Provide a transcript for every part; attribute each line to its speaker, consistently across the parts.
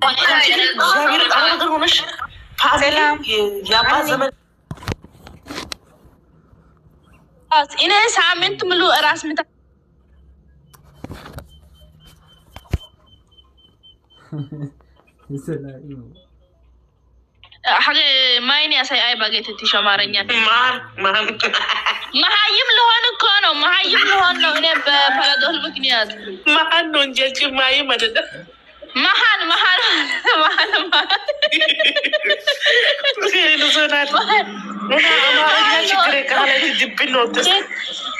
Speaker 1: እግዚአብሔር ቃል ነገር ሆነሽ ሰላም ያባ ዘመን
Speaker 2: እኔ ሳምንት ሙሉ ራስ ምታ حاجة مايني أساي أي باجت تشمارني مهايم لهون كانوا مهايم لهون أنا ببلدهم مكنيات
Speaker 1: مهان نونجي ماي مدد
Speaker 2: مهان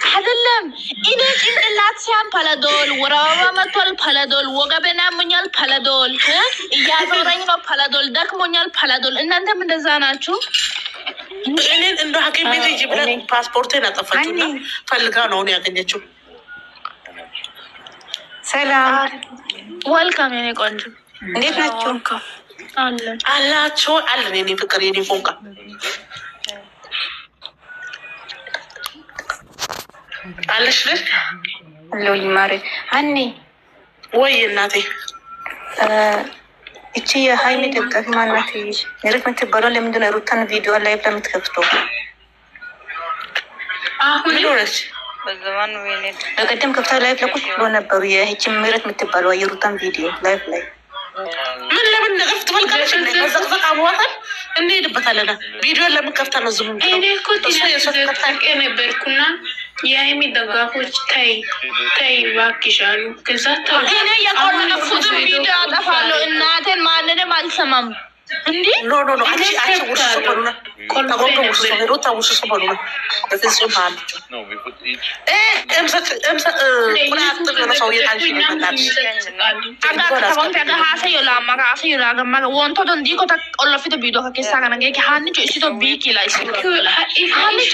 Speaker 2: አይደለም እኔ ጭንቅላት ሲያም ፓላዶል ወራባ መጥቷል ፓላዶል ወገቤና ሙኛል ፓላዶል እያዞረኝ ነው ፓላዶል ደክሞኛል ፓላዶል እናንተም እንደዛ ናችሁ
Speaker 1: እኔን እንደ ሐኪም ቤት ሂጂ ብለን ፓስፖርቴን አጠፋችሁና ፈልጋ ነው ያገኘችው ሰላም
Speaker 2: ወልካም የኔ ቆንጆ
Speaker 1: እንዴት ናችሁ አላችሁ አለን የኔ ፍቅር የኔ ፎንቃ አለሽ ልጅ
Speaker 3: ሎይ ማሪ አኒ
Speaker 1: ወይ እናቴ
Speaker 3: እቺ የሀይሚ ደጋፊ ማናት ሜረት የምትባለው ለምንድን ነው ሩታን ቪዲዮ ላይቭ ለምትከፍተው
Speaker 1: አሁን ሎረች
Speaker 3: በዘማን ወይኔ በቀደም ከፍታ ላይቭ ለቁጭ ብሎ ነበሩ የእቺ ሜረት የምትባለው የሩታን ቪዲዮ ላይቭ ላይ
Speaker 1: ምን ለምን ነገር ትፈልጋለች እንደዘቅዘቅ አሟታል እንሄድበታለን ቪዲዮ ለምን ከፍታ ነው ዝም ብሎ
Speaker 4: እኔ እኮ ተሰቀቀ ነበርኩና የሀይሚ ደጋፎች ታይ እባክሽ አሉ ከዛ
Speaker 2: እኔ የቆረፉት ቪዲዮ አጠፋለሁ እናቴን ማንንም አልሰማም እንዴ
Speaker 1: ኖ አንቺ ውርስ ሰበሩና ተጎዶ ውርስ ሰበሩ ታውስ ሰበሩና በፍጹም አልጭ ቁላት ነው ሰው የታንሽ ይመጣል
Speaker 2: አጋጣሚ ሀሰዮላ ማጋሰዮላ ገማ ወንቶ ዲኮ ተቆለፊት ቪዲዮ ከከሳ ከነገ ከሃንቾ እሲቶ ቢኪ ላይ ሃንቾ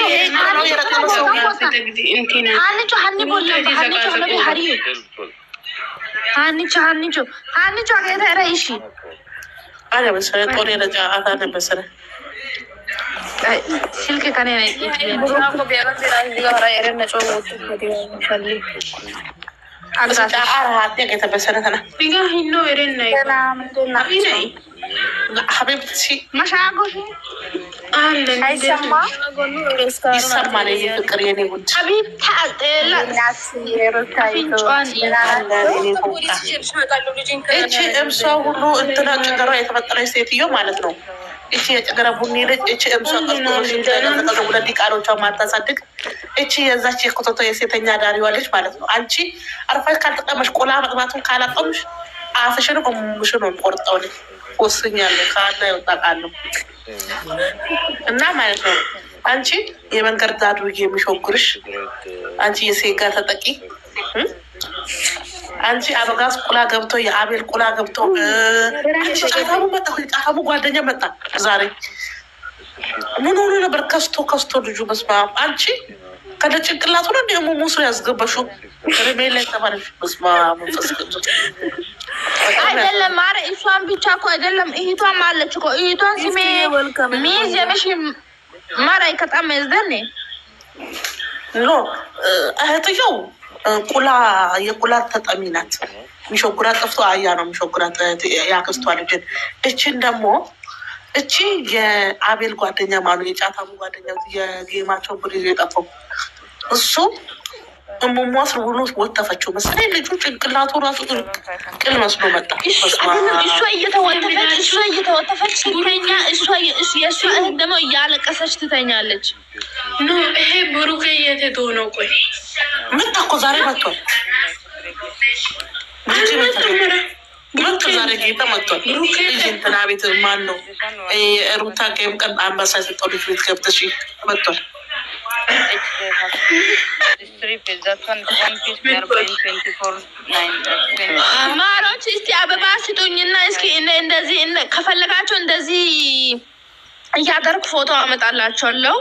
Speaker 2: ሃኒ ቦላ ሃንቾ ለቢ ሀሪ ሃንቾ አገታ ራይሺ
Speaker 1: አለ መሰረት ቆሬ ረጃ አታነ መሰረት
Speaker 2: ስልክ ከኔ ነው ቡራኮ ቢያራስ ራስ ጋራ ያረነ ጮውት ፈልይ
Speaker 1: አግዛታ አራሃት የተበሰረተና
Speaker 4: ቢጋ ሂኖ ወረነ
Speaker 2: ሰላም እንደና
Speaker 1: ሀቢብቲ
Speaker 2: ማሻጎሽ
Speaker 4: አይሰማ
Speaker 1: ይሰማል ፍቅር የኔ ጉድ
Speaker 2: ሀቢብ ታጠላ ናስ የሮታይቶ
Speaker 1: እቺ እምሷ ሁሉ እንትና ጭገራ የተፈጠረች ሴትዮ ማለት ነው እቺ የጭገራ ቡኒ ልጅ እቺ እምሷ ቀርቶሽ እንደተቀለ ሁለት ቃሎቿ ማታሳድግ እቺ የዛች የኮቶቶ የሴተኛ ዳሪዋ ልጅ ማለት ነው አንቺ አርፋሽ ካልተቀመሽ ቆላ መጥማቱን ካላቆምሽ አፍሽን ቆምሽን ነው ቆርጠው ልጅ ወስኛለሁ ካለ ይወጣቃለሁ እና ማለት ነው አንቺ የመንገድ ዳሩ የሚሾግርሽ አንቺ የሴጋ ተጠቂ አንቺ አበጋዝ ቁላ ገብቶ የአቤል ቁላ ገብቶ አንቺ ጫታሙ መጣ ጫታሙ ጓደኛ መጣ ዛሬ ምን ሆኖ ነበር ከስቶ ልጁ በስማ አንቺ ከደ ጭንቅላቱ ነው ደሞ ሙሱ ያስገባሽው ረሜል ላይ ተባለሽ በስማ መንፈስ ቅዱስ
Speaker 2: አይደለም ማረ እሷን ብቻ እኮ አይደለም እህቷም አለች እኮ እህቷን ስሜ ሚዝ የመሽ ማረ ከጣም ያዝደኔ
Speaker 1: ኖ እህትየው የቁላ ተጠሚ ናት ሚሾጉራ ጠፍቶ አያ ነው ሚሾጉራት ያክስቷ ልጅ እቺን ደግሞ እቺ የአቤል ጓደኛ ማሉ የጫታሙ ጓደኛ የጌማቸው ብር የጠፋው እሱ እሙሟስር ብሎ ወተፈችው መሰለኝ ልጁ ጭንቅላቱ ራሱ ቅል መስሎ መጣ
Speaker 2: እሷ እየተወተፈች ስትተኛ የእሷ እህት ደግሞ እያለቀሰች ትተኛለች
Speaker 4: ኖ ይሄ ብሩኬ የት ነው ቆይ
Speaker 1: መጣ እኮ ዛሬ መጥቷል መጥቶ ዛሬ ጌታ መጥቷል እንትና ቤት ማን ነው ሩታ ጌም ቀን አንበሳ የሰጠው ልጅ ቤት ገብተሽ መጥቷል
Speaker 2: ማሮች እስቲ አበባ ስጡኝና እስኪ እንደዚህ ከፈለጋቸው እንደዚህ እያደረኩ ፎቶ አመጣላቸዋለሁ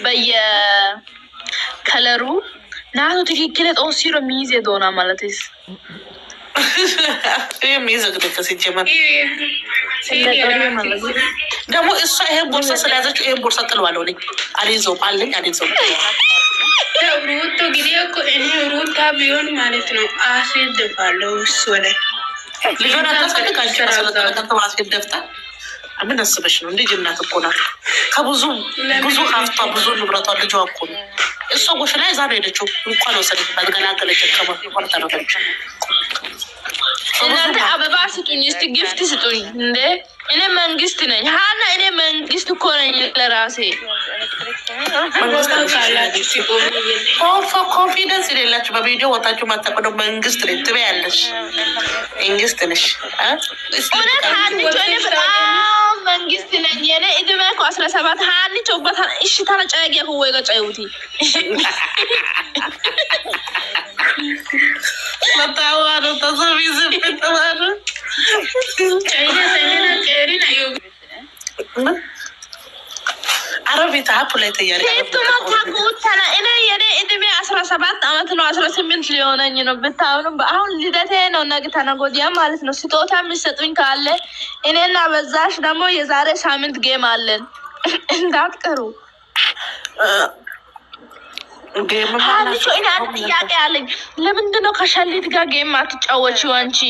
Speaker 2: በየከለሩ ናቱ ትክክለ ጦሲሮ ሚዜ ዶና ማለትስ
Speaker 1: የሚዘግደ ከሲጀመር ደግሞ እሷ ይሄን ቦርሳ ስለያዘችው ይሄን ቦርሳ ጥለዋለሁ እኔ አልይዘውም አለኝ አልይዘውም
Speaker 4: ሩቶ ጊዜ እኮ እኔ ሩታ ቢሆን ማለት ነው አስደፋለሁ እሱ ላይ
Speaker 1: ልጇን አታሳድግ አንቺ ስለተለቀተባት ደፍታ ምን አስበሽ ነው? እንዴ ጅምናት እኮ ናት። ከብዙ ብዙ ሀብቷ ብዙ ንብረቷ ልጇ እኮ ነው። እሷ ጎሽ ላይ ዛ ነው ሄደችው እንኳን ወሰደች ገላገለች። ከቆርጠረች
Speaker 2: እናንተ አበባ ስጡኝ እስቲ ጊፍት ስጡኝ እንዴ! እኔ መንግስት ነኝ ሀና፣ እኔ መንግስት እኮ ነኝ ለራሴ።
Speaker 1: ኮንፊደንስ የሌላችሁ በቪዲዮ ወጣችሁ ማታቆደ መንግስት ነኝ ትበያለሽ። መንግስት ነሽ
Speaker 2: እውነት ሀኒቾ፣ እኔ በጣም መንግስት ነኝ። የኔ እድሜ እኮ 17 ሀኒቾ በታ እሺ ታነጫጊ ወይ ገጫዩቲ
Speaker 1: መታዋሩ ተዘቢዝ ፍጥዋሩ
Speaker 4: ቻይና ሰሜና ጨሪና ዮ
Speaker 1: አረቢታ አፕ ላይ ተያሪ
Speaker 2: ሴቱማ ታቁተና እኔ የኔ እድሜ 17 አመት ነው። 18 ሊሆነኝ ነው ብታውኑ። አሁን ልደቴ ነው ነገ ተነገ ወዲያ ማለት ነው። ስጦታ የሚሰጡኝ ካለ እኔና በዛሽ ደግሞ የዛሬ ሳምንት ጌም አለን እንዳትቀሩ። ሀኒቾ እኔ አንድ ጥያቄ አለኝ። ለምንድነው ከሸሊት ጋር ጌም አትጫወቺው አንቺ?